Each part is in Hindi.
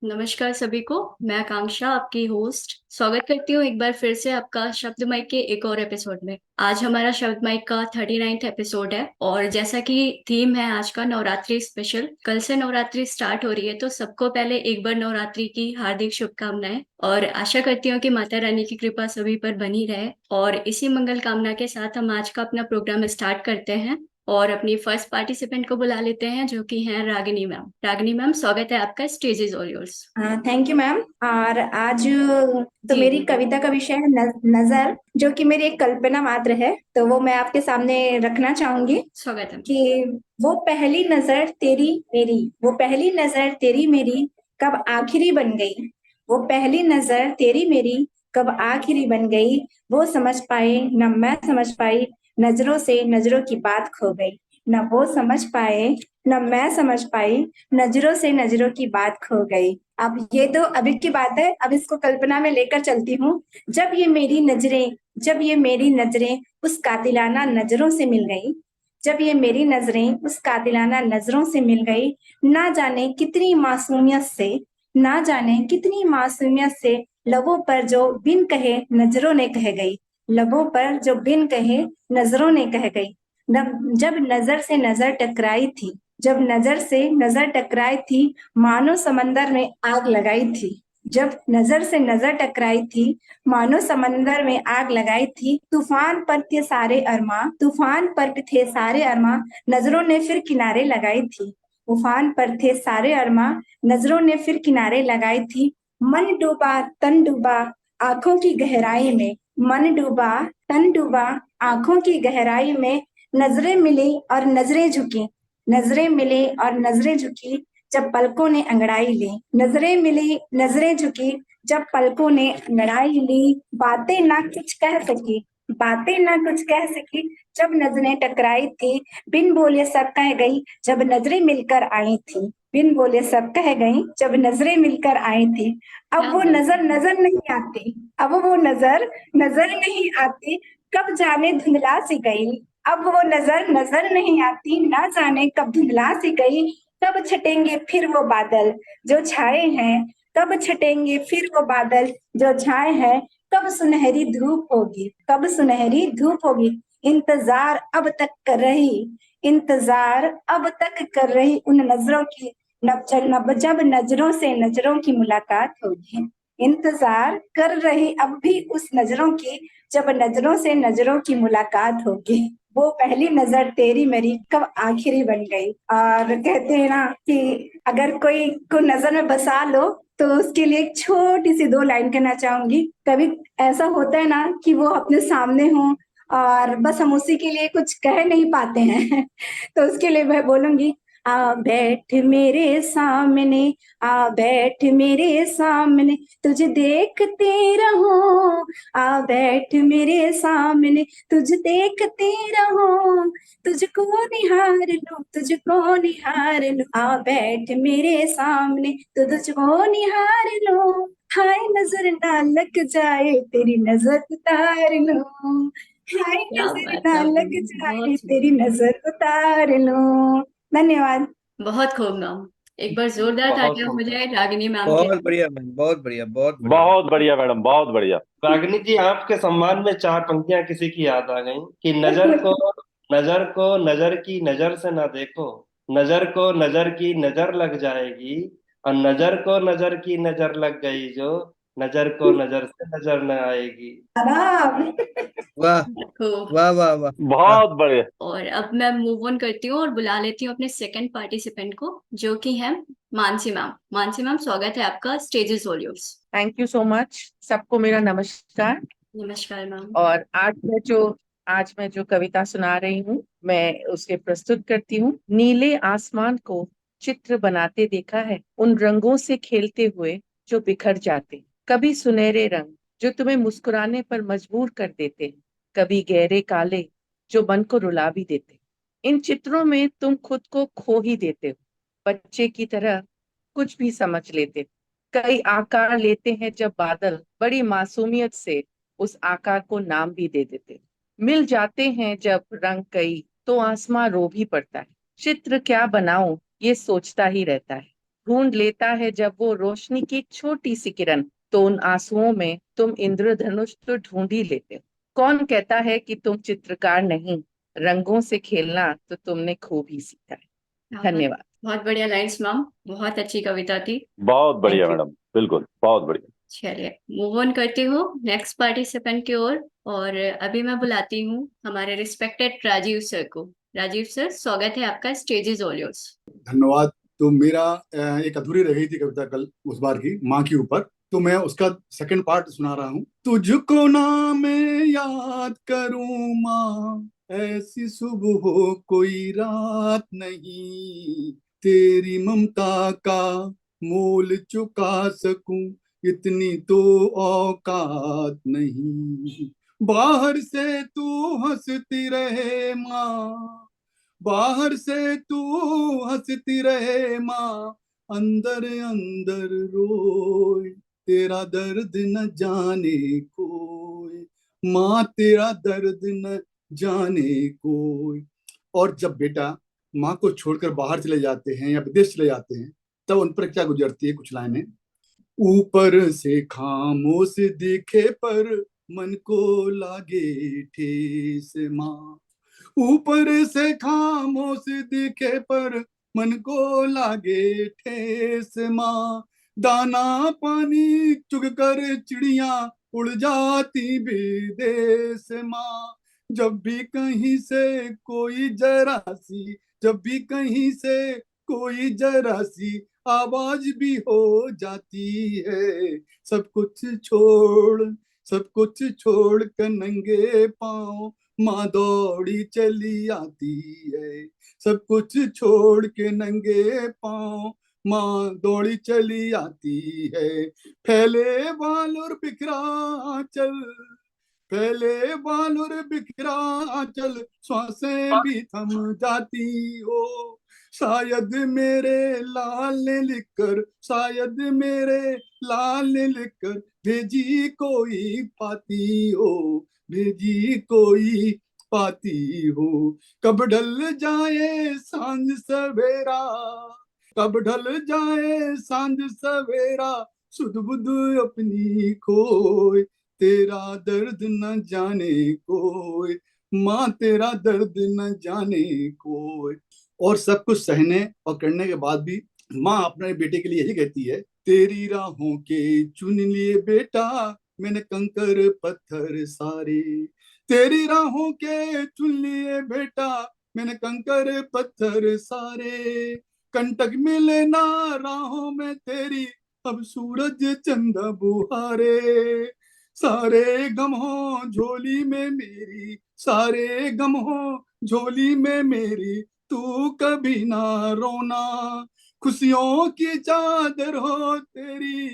नमस्कार सभी को। मैं आकांक्षा आपकी होस्ट स्वागत करती हूँ एक बार फिर से आपका शब्द माइक के एक और एपिसोड में। आज हमारा शब्द माइक का 39वां एपिसोड है और जैसा कि थीम है आज का नवरात्रि स्पेशल। कल से नवरात्रि स्टार्ट हो रही है तो सबको पहले एक बार नवरात्रि की हार्दिक शुभकामनाएं और आशा करती हूँ कि माता रानी की कृपा सभी पर बनी रहे। और इसी मंगल कामना के साथ हम आज का अपना प्रोग्राम स्टार्ट करते हैं और अपनी फर्स्ट पार्टिसिपेंट को बुला लेते हैं जो कि हैं रागिनी मैम। रागिनी मैम, स्वागत है आपका। Stage is all yours. Thank you ma'am. और आज तो जी मेरी जी। कविता का विषय है नजर, जो कि मेरी एक कल्पना मात्र है, तो वो मैं आपके सामने रखना चाहूंगी स्वागत है। कि वो पहली नजर तेरी मेरी, वो पहली नजर तेरी मेरी कब आखिरी बन गई। वो पहली नजर तेरी मेरी कब आखिरी बन गई। वो समझ पाए न मैं समझ पाई, नजरों से नजरों की बात खो गई। न वो समझ पाए न मैं समझ पाई, नजरों से नजरों की बात खो गई। अब ये तो अभी की बात है, अब इसको कल्पना में लेकर चलती हूँ। जब ये मेरी नजरें जब ये मेरी नजरें उस कातिलाना नजरों से मिल गई, जब ये मेरी नजरें उस कातिलाना नजरों से मिल गई, ना जाने कितनी मासूमियत से, ना जाने कितनी मासूमियत से, लबों पर जो बिन कहे नजरों ने कह गई, लबों पर जो बिन कहे नजरों ने कह गई। जब नजर से नजर टकराई थी, जब नजर से नजर टकराई थी, मानो समंदर में आग लगाई थी। जब नजर से नजर टकराई थी, मानो समंदर में आग लगाई थी। तूफान पर थे सारे अरमा, तूफान पर थे सारे अरमा, नजरों ने फिर किनारे लगाई थी। तूफान पर थे सारे अरमा, नजरों ने फिर किनारे लगाई थी। मन डूबा तन डूबा आंखों की गहराई में, मन डूबा तन डूबा आंखों की गहराई में, नजरें मिली और नजरें झुकी, नजरें मिली और नजरें झुकी, जब पलकों ने अंगड़ाई ली। नजरें मिली नजरें झुकी, जब पलकों ने अंगड़ाई ली। बातें ना कुछ कह सकी, बातें ना कुछ कह सकी, जब नजरें टकराई थी। बिन बोले सब कह गई, जब नजरें मिलकर आई थी। बिन बोले सब कह गई, जब नजरें मिलकर आई थी। अब क्या वो बात नजर नजर नहीं आती, अब वो नजर नजर नहीं आती, कब जाने धुंधला सी गई। अब वो नजर नजर नहीं आती, ना जाने कब धुंधला सी गई। कब छटेंगे फिर वो बादल जो छाए हैं, कब छटेंगे फिर वो बादल जो छाए हैं। कब सुनहरी धूप होगी, कब सुनहरी धूप होगी। इंतजार अब तक कर रही, इंतजार अब तक कर रही उन नजरों की, नब जब नजरों से नजरों की मुलाकात होगी। इंतजार कर रही अब भी उस नजरों की, जब नजरों से नजरों की मुलाकात होगी। वो पहली नजर तेरी मेरी कब आखिरी बन गई। और कहते हैं ना कि अगर कोई को नजर में बसा लो, तो उसके लिए एक छोटी सी दो लाइन कहना चाहूंगी। कभी ऐसा होता है ना कि वो अपने सामने हो और बस हम उसी के लिए कुछ कह नहीं पाते हैं तो उसके लिए मैं बोलूंगी, आ बैठ मेरे सामने, आ बैठ मेरे सामने, तुझे देखते रहो। आ बैठ मेरे सामने, तुझे देखते रहो, तुझको निहार लूं, तुझको निहार लूं। आ बैठ मेरे सामने, तो तुझको निहार लो। हाय नजर ना लग जाए, तेरी नजर उतार लो। हाय क्या नजर बात ना है। लग जाए, बहुत तेरी नजर उतार लो। धन्यवाद। बहुत खूब मैम। एक बार जोरदार बहुत तालियां हो खूब। जाए रागिनी मैम के बहुत लिए। बढ़िया मैम, बहुत बढ़िया, बहुत बढ़िया। बहुत बढ़िया मैडम, बहुत बढ़िया। रागिनी जी, आपके सम्मान में चार पंक्तियां किसी की याद आ गई कि नजर को नजर की नजर से ना देखो, नजर को नजर की नजर लग जाएगी, और नजर को नजर की नजर लग गई जो, नजर को नजर से नजर न आएगी। आराम। वाह खूब। वाह वाह वाह वाह। बहुत बढ़िया। और अब मैं मूव ऑन करती हूँ और बुला लेती हूँ अपने सेकंड पार्टिसिपेंट को जो कि है मानसी मैम। मानसी मैम, स्वागत है आपका। Stage is all yours. Thank you so much. सबको मेरा नमस्कार। नमस्कार मैम। और आज मैं जो कविता सुना रही हूँ, मैं उसे प्रस्तुत करती हूँ। नीले आसमान को चित्र बनाते देखा है, उन रंगों से खेलते हुए जो बिखर जाते। कभी सुनहरे रंग जो तुम्हें मुस्कुराने पर मजबूर कर देते, कभी गहरे काले जो मन को रुला भी देते। इन चित्रों में तुम खुद को खो ही देते हो, बच्चे की तरह कुछ भी समझ लेते हो। कई आकार लेते हैं जब बादल, बड़ी मासूमियत से उस आकार को नाम भी दे देते। मिल जाते हैं जब रंग कई, तो आसमां रो भी पड़ता है। चित्र क्या बनाऊं ये सोचता ही रहता है। ढूंढ लेता है जब वो रोशनी की छोटी सी किरण, तो उन आंसुओं में तुम इंद्रधनुष तो ढूंढ ही लेते हो। कौन कहता है कि तुम चित्रकार नहीं, रंगों से खेलना तो तुमने खूब ही सीखा है। बहुत धन्यवाद। बहुत बढ़िया लाइंस मैम, बहुत अच्छी कविता थी। बहुत बढ़िया थैंक यू। मैडम, बिल्कुल बहुत बढ़िया। चलिए मूव ऑन करती हूँ नेक्स्ट पार्टिसिपेंट की ओर। और अभी मैं बुलाती हूँ हमारे रिस्पेक्टेड राजीव सर को। राजीव सर, स्वागत है आपका, स्टेज इज ऑल योर्स। धन्यवाद। तो मेरा एक अधूरी रह गई थी कविता कल उस बार की माँ के ऊपर, तो मैं उसका सेकंड पार्ट सुना रहा हूँ। तुझको ना मैं याद करूँ माँ, ऐसी सुबह हो कोई रात नहीं, तेरी ममता का मोल चुका सकूं इतनी तो औकात नहीं। बाहर से तू हंसती रहे माँ, बाहर से तू हंसती रहे माँ, अंदर अंदर रोए, तेरा दर्द न जाने कोई, माँ तेरा दर्द न जाने कोई। और जब बेटा माँ को छोड़कर बाहर चले जाते हैं या विदेश चले जाते हैं, तब उन पर क्या गुजरती है कुछ लाइनें। ऊपर से खामोश दिखे पर मन को लागे ठेस माँ, ऊपर से खामोश दिखे पर मन को लागे ठेस माँ, दाना पानी चुग कर चिड़िया उड़ जाती विदेश माँ। जब भी कहीं से कोई जरा सी, जब भी कहीं से कोई जरा सी आवाज भी हो जाती है, सब कुछ छोड़, सब कुछ छोड़ कर नंगे पाँव माँ दौड़ी चली आती है, सब कुछ छोड़ के नंगे पाँव माँ दौड़ी चली आती है। फैले बाल और बिखरा चल, फैले बाल और बिखरा चल, श्वासें भी थम जाती हो, शायद मेरे लाल ने लिखकर, शायद मेरे लाल ने लिखकर भेजी कोई पाती हो, भेजी कोई पाती हो। कब ढल जाए सांझ सवेरा, कब ढल जाए सांझ सवेरा, सुध बुध अपनी खोए, तेरा दर्द न जाने कोई, माँ तेरा दर्द न जाने कोई। और सब कुछ सहने और करने के बाद भी माँ अपने बेटे के लिए यही कहती है, तेरी राहों के चुन लिए बेटा मैंने कंकर पत्थर सारे, तेरी राहों के चुन लिए बेटा मैंने कंकर पत्थर सारे, कंटक मिले ना राहों में तेरी अब सूरज चंदा बुहारे, सारे गम हो झोली में मेरी, सारे गम हो झोली में मेरी, तू कभी ना रोना, खुशियों की चादर हो तेरी,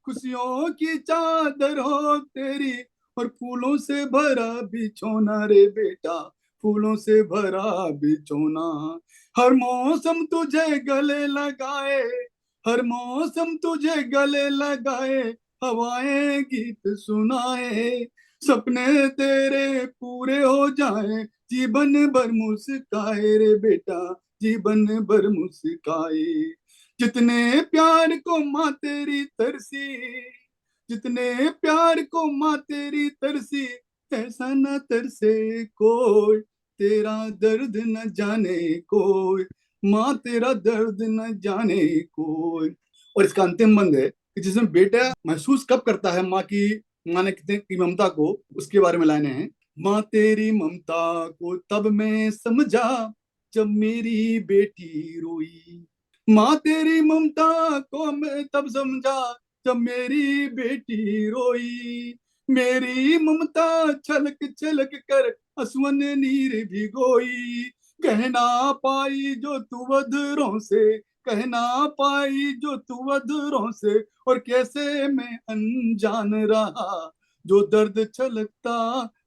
खुशियों की चादर हो तेरी, और फूलों से भरा बिछोना रे बेटा, फूलों से भरा बिछोना। हर मौसम तुझे गले लगाए, हर मौसम तुझे गले लगाए, हवाएं गीत सुनाए, सपने तेरे पूरे हो जाए, जीवन भर मुस्काए रे बेटा, जीवन भर मुस्काए। जितने प्यार को माँ तेरी तरसी, जितने प्यार को माँ तेरी तरसी, ऐसा न तरसे कोई, तेरा दर्द न जाने कोई, माँ तेरा दर्द न जाने कोई। और इसका अंतिम बंद है कि जिसमें बेटा महसूस कब करता है माँ की, माँ ने कितने की ममता को, उसके बारे में लाइनें हैं। माँ तेरी ममता को तब मैं समझा जब मेरी बेटी रोई, माँ तेरी ममता को मैं तब समझा जब मेरी बेटी रोई, मेरी ममता छलक छलक कर असवन नीर भिगोई, कहना पाई जो तू अधरों से, कहना पाई जो तू अधरों से, और कैसे मैं अनजान रहा, जो दर्द छलकता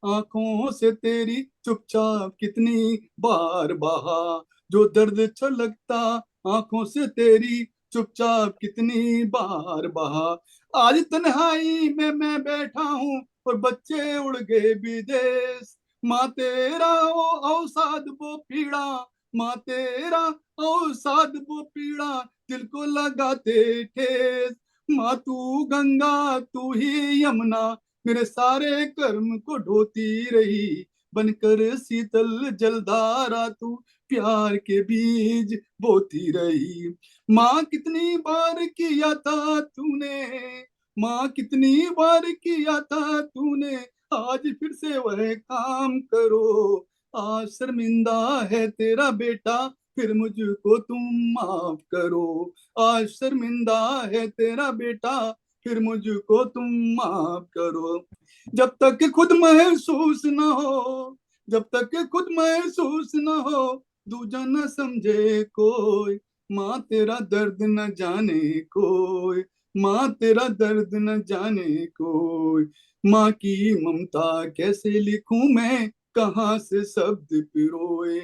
आंखों से तेरी चुपचाप कितनी बार बहा, जो दर्द छलकता आंखों से तेरी चुपचाप कितनी बार बहा। आज तन्हाई में मैं बैठा हूँ और बच्चे उड़ गए विदेश, माँ तेरा वो अवसाद वो पीड़ा माँ तेरा अवसाद वो पीड़ा दिल को लगाते ठेस। माँ तू गंगा तू ही यमुना मेरे सारे कर्म को ढोती रही। बनकर शीतल जलधारा तू प्यार के बीज बोती रही। माँ कितनी बार किया था तूने, माँ कितनी बार किया था तूने, आज फिर से वह काम करो। आज शर्मिंदा है तेरा बेटा फिर मुझको तुम माफ करो। आज शर्मिंदा है तेरा बेटा फिर मुझको तुम माफ करो। जब तक खुद महसूस न हो, जब तक खुद महसूस न हो, दूजा न समझे कोई। माँ तेरा दर्द न जाने कोई, माँ तेरा दर्द न जाने कोई। माँ की ममता कैसे लिखूं मैं, कहाँ से शब्द पिरोए।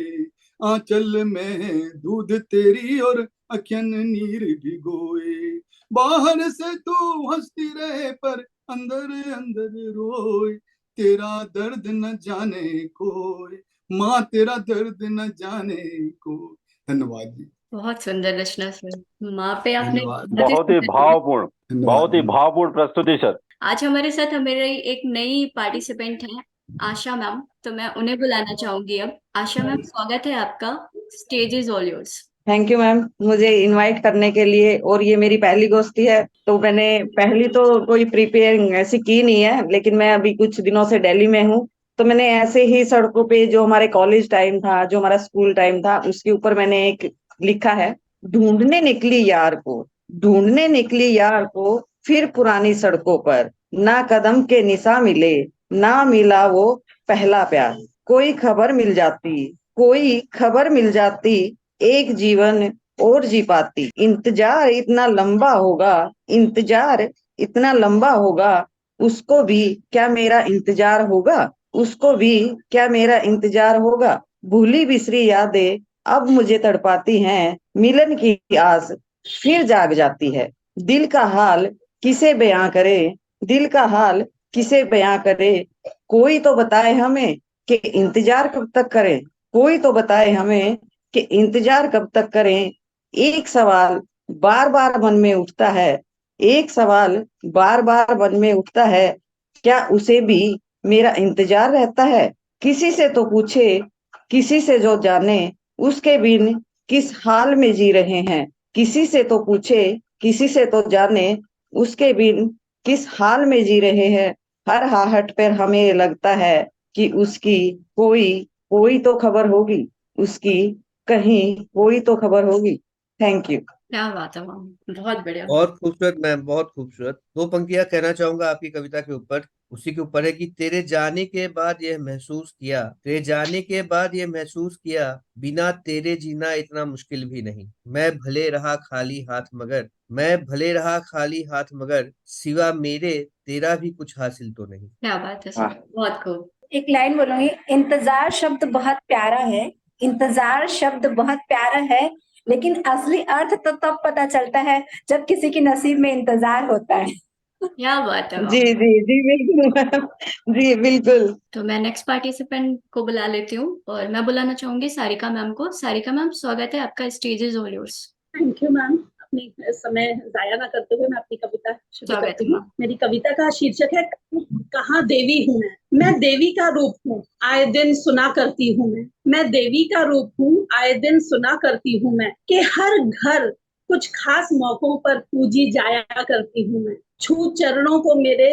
आंचल में दूध तेरी और अखियन नीर भिगोए। बाहर से तू हंसती रहे पर अंदर अंदर रोए। तेरा दर्द न जाने कोई, माँ तेरा दर्द न जाने को। धन्यवाद जी। बहुत सुंदर रचना सर। माँ पे आपने धन्यवाद। बहुत ही सुंदर- भावपूर्ण, धन्यवाद। बहुत ही भावपूर्ण प्रस्तुति सर। आज हमारे साथ हमारी एक नई पार्टिसिपेंट है आशा मैम, तो मैं उन्हें बुलाना चाहूंगी अब। आशा मैम, स्वागत है आपका, stage is all yours. Thank you ma'am, मुझे इनवाइट करने के लिए। और ये मेरी पहली गोष्ठी है, तो मैंने पहली तो कोई प्रिपेयरिंग ऐसी की नहीं है, लेकिन मैं अभी कुछ दिनों से दिल्ली में हूँ। तो मैंने ऐसे ही सड़कों पे जो हमारे कॉलेज टाइम था, जो हमारा स्कूल टाइम था, उसके ऊपर मैंने एक लिखा है, ढूंढने निकली यार को, ढूंढने निकली यार को फिर पुरानी सड़कों पर, ना कदम के निशा मिले, ना मिला वो पहला प्यार। कोई खबर मिल जाती, कोई खबर मिल जाती, एक जीवन और जी पाती। इंतजार इतना लंबा होगा, इंतजार इतना लंबा होगा, उसको भी क्या मेरा इंतजार होगा, उसको भी क्या मेरा इंतजार होगा। भूली बिसरी यादें अब मुझे तड़पाती हैं, मिलन की आस फिर जाग जाती है। दिल का हाल किसे बयां करे, दिल का हाल किसे बयां करे, कोई तो बताए हमें कि इंतजार कब तक करें, कोई तो बताए हमें कि इंतजार कब तक करें। एक सवाल बार बार मन में उठता है, एक सवाल बार बार मन में उठता है, क्या उसे भी मेरा इंतजार रहता है। किसी से तो पूछे, किसी से जो जाने, उसके बिन किस हाल में जी रहे हैं। किसी से तो पूछे, किसी से तो जाने, उसके बिन किस हाल में जी रहे हैं। हर आहट पर हमें लगता है कि उसकी कोई कोई तो खबर होगी, उसकी कहीं कोई तो खबर होगी। Thank you. क्या बात है मैम, बहुत बढ़िया। बहुत खूबसूरत मैम, बहुत खूबसूरत। दो पंक्तियां कहना चाहूंगा आपकी कविता के ऊपर। उसी के ऊपर है कि तेरे जाने के बाद यह महसूस किया, तेरे जाने के बाद यह महसूस किया, बिना तेरे जीना इतना मुश्किल भी नहीं। मैं भले रहा खाली हाथ मगर, मैं भले रहा खाली हाथ मगर, सिवा मेरे तेरा भी कुछ हासिल तो नहीं। क्या बात है सर, बहुत खूब। एक लाइन बोलूंगी, इंतजार शब्द बहुत प्यारा है, इंतजार शब्द बहुत प्यारा है, लेकिन असली अर्थ तो तब पता चलता है जब किसी के नसीब में इंतजार होता है। क्या बात है जी मैम। जी जी बिल्कुल मैम, जी बिल्कुल। तो मैं नेक्स्ट पार्टिसिपेंट को बुला लेती हूँ और मैं बुलाना चाहूंगी सारिका मैम को। सारिका मैम, स्वागत है आपका, stage is all yours. Thank you ma'am. अपनी समय जाया ना करते हुए मैं अपनी कविता शुरू स्वागत करती है हूँ। मैम। मेरी कविता का शीर्षक है, कहाँ देवी हूँ मैं देवी का रूप हूँ, आए दिन सुना करती हूँ मैं देवी का रूप हूँ, आए दिन सुना करती हूँ मैं, कि हर घर कुछ खास मौकों पर पूजी जाया करती हूँ मैं। छू चरणों को मेरे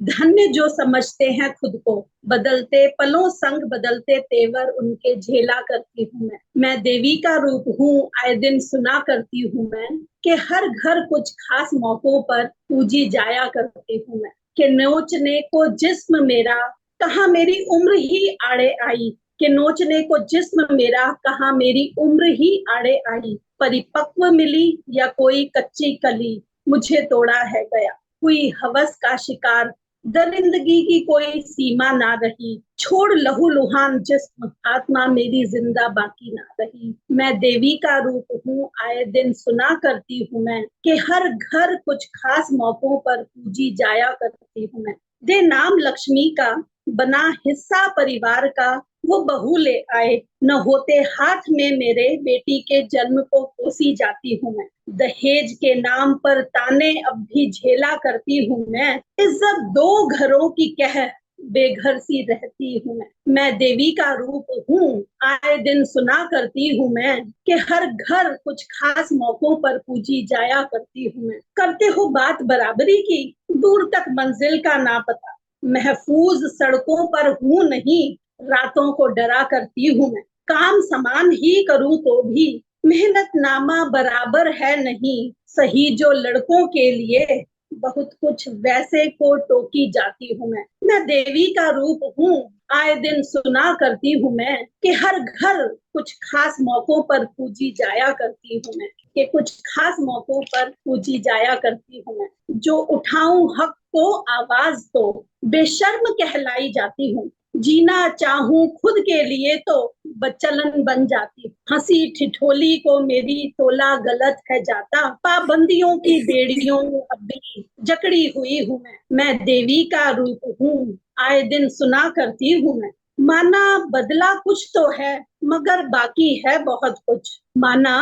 धन्य जो समझते हैं खुद को, बदलते पलों संग बदलते तेवर उनके झेला करती हूँ मैं देवी का रूप हूँ, आए दिन सुना करती हूँ मैं, कि हर घर कुछ खास मौकों पर पूजी जाया करती हूँ मैं। कि नोचने को जिस्म मेरा कहाँ मेरी उम्र ही आड़े आई, कि नोचने को जिस्म मेरा कहाँ मेरी उम्र ही आड़े आई। परिपक्व मिली या कोई कच्ची कली, मुझे तोड़ा है गया हुई हवस का शिकार, दरिंदगी की कोई सीमा ना रही, छोड़ लहू लुहान जिस्म आत्मा मेरी जिंदा बाकी ना रही। मैं देवी का रूप हूँ, आए दिन सुना करती हूँ मैं, कि हर घर कुछ खास मौकों पर पूजी जाया करती हूँ मैं। दे नाम लक्ष्मी का, बना हिस्सा परिवार का, वो बहू ले आए, न होते हाथ में मेरे बेटी के जन्म को कोसी जाती हूँ मैं। दहेज के नाम पर ताने अब भी झेला करती हूँ मैं। इज्जत दो घरों की कह बेघर सी रहती हूँ मैं देवी का रूप हूँ, आए दिन सुना करती हूँ मैं कि हर घर कुछ खास मौकों पर पूजी जाया करती हूँ मैं। करते हो बात बराबरी की, दूर तक मंजिल का ना पता, महफूज सड़कों पर हूँ नहीं, रातों को डरा करती हूँ मैं। काम समान ही करूँ तो भी मेहनत नामा बराबर है नहीं, सही जो लड़कों के लिए बहुत कुछ वैसे को टोकी जाती हूँ मैं देवी का रूप हूँ, आए दिन सुना करती हूँ मैं कि हर घर कुछ खास मौकों पर पूजी जाया करती हूँ मैं, कि कुछ खास मौकों पर पूजी जाया करती हूँ मैं। जो उठाऊं हक को आवाज तो बेशर्म कहलाई जाती हूँ, जीना चाहूं खुद के लिए तो बच्चलन बन जाती। हंसी ठिठोली को मेरी तोला गलत है जाता, पाबंदियों की बेड़ियों में अब भी जकड़ी हुई हूँ मैं देवी का रूप हूँ, आए दिन सुना करती हूँ मैं। माना बदला कुछ तो है मगर बाकी है बहुत कुछ, माना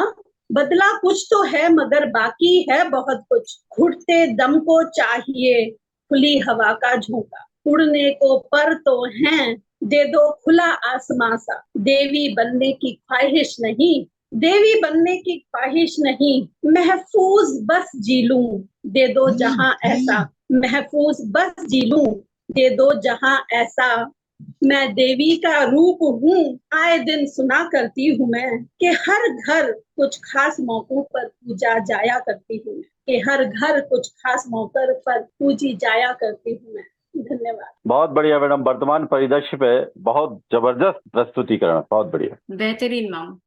बदला कुछ तो है मगर बाकी है बहुत कुछ, घुटते दम को चाहिए खुली हवा का झोंका, उड़ने को पर तो हैं दे दो खुला आसमां सा, देवी बनने की ख्वाहिश नहीं, देवी बनने की ख्वाहिश नहीं, महफूज बस जी लूं दे दो जहां ऐसा, महफूज बस जी लूं दे दो जहां ऐसा। मैं देवी का रूप हूँ, आए दिन सुना करती हूँ मैं कि हर घर कुछ खास मौकों पर पूजा जाया करती हूँ, कि हर घर कुछ खास मौके पर पूजी जाया करती हूँ मैं। धन्यवाद। बहुत बढ़िया मैडम, वर्तमान परिदृश्य पे बहुत जबरदस्त प्रस्तुतिकरण, बहुत बढ़िया। बेहतरीन मैम।